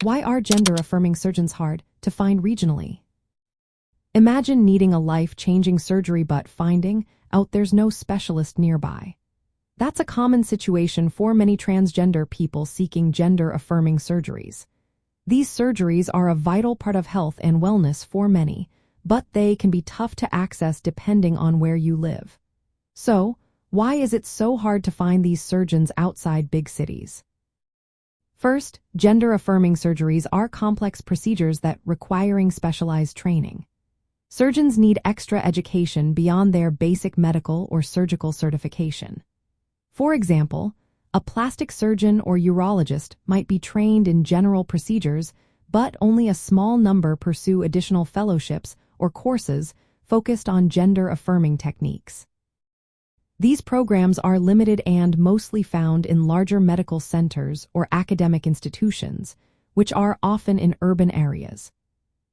Why are gender-affirming surgeons hard to find regionally? Imagine needing a life-changing surgery but finding out there's no specialist nearby. That's a common situation for many transgender people seeking gender-affirming surgeries. These surgeries are a vital part of health and wellness for many, but they can be tough to access depending on where you live. So, why is it so hard to find these surgeons outside big cities? First, gender-affirming surgeries are complex procedures that requiring specialized training. Surgeons need extra education beyond their basic medical or surgical certification. For example, a plastic surgeon or urologist might be trained in general procedures, but only a small number pursue additional fellowships or courses focused on gender-affirming techniques. These programs are limited and mostly found in larger medical centers or academic institutions, which are often in urban areas.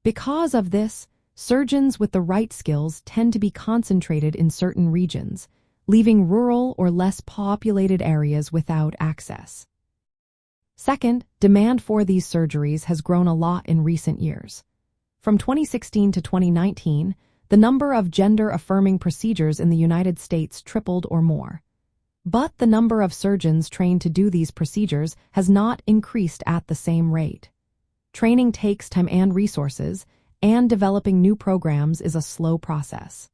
Because of this, surgeons with the right skills tend to be concentrated in certain regions, leaving rural or less populated areas without access. Second, demand for these surgeries has grown a lot in recent years. From 2016 to 2019, the number of gender-affirming procedures in the United States tripled or more. But the number of surgeons trained to do these procedures has not increased at the same rate. Training takes time and resources, and developing new programs is a slow process.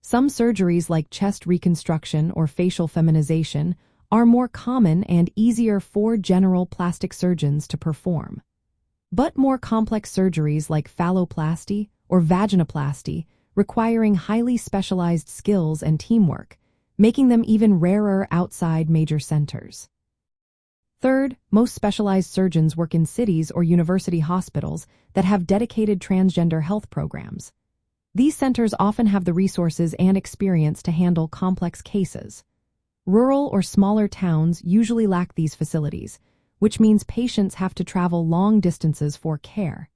Some surgeries like chest reconstruction or facial feminization are more common and easier for general plastic surgeons to perform. But more complex surgeries like phalloplasty or vaginoplasty requiring highly specialized skills and teamwork, making them even rarer outside major centers. Third, most specialized surgeons work in cities or university hospitals that have dedicated transgender health programs. These centers often have the resources and experience to handle complex cases. Rural or smaller towns usually lack these facilities, which means patients have to travel long distances for care.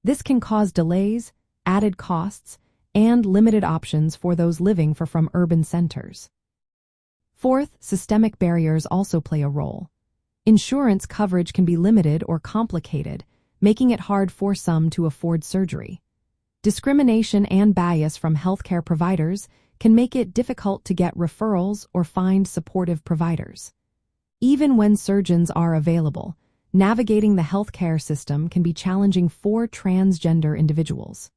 This can cause delays, added costs, and limited options for those living from urban centers. Fourth, systemic barriers also play a role. Insurance coverage can be limited or complicated, making it hard for some to afford surgery. Discrimination and bias from healthcare providers can make it difficult to get referrals or find supportive providers. Even when surgeons are available, navigating the healthcare system can be challenging for transgender individuals.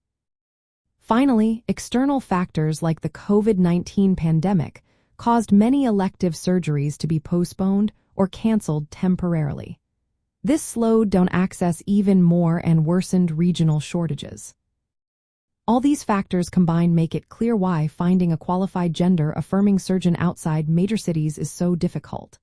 Finally, external factors like the COVID-19 pandemic caused many elective surgeries to be postponed or canceled temporarily. This slowed down access even more and worsened regional shortages. All these factors combined make it clear why finding a qualified gender-affirming surgeon outside major cities is so difficult.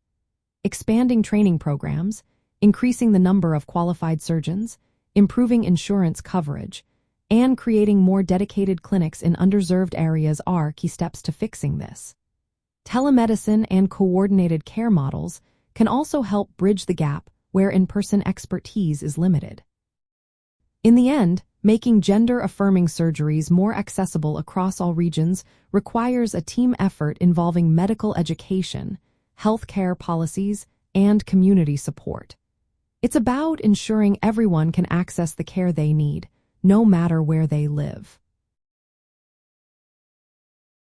Expanding training programs, increasing the number of qualified surgeons, improving insurance coverage, and creating more dedicated clinics in underserved areas are key steps to fixing this. Telemedicine and coordinated care models can also help bridge the gap where in-person expertise is limited. In the end, making gender-affirming surgeries more accessible across all regions requires a team effort involving medical education, healthcare policies, and community support. It's about ensuring everyone can access the care they need, no matter where they live.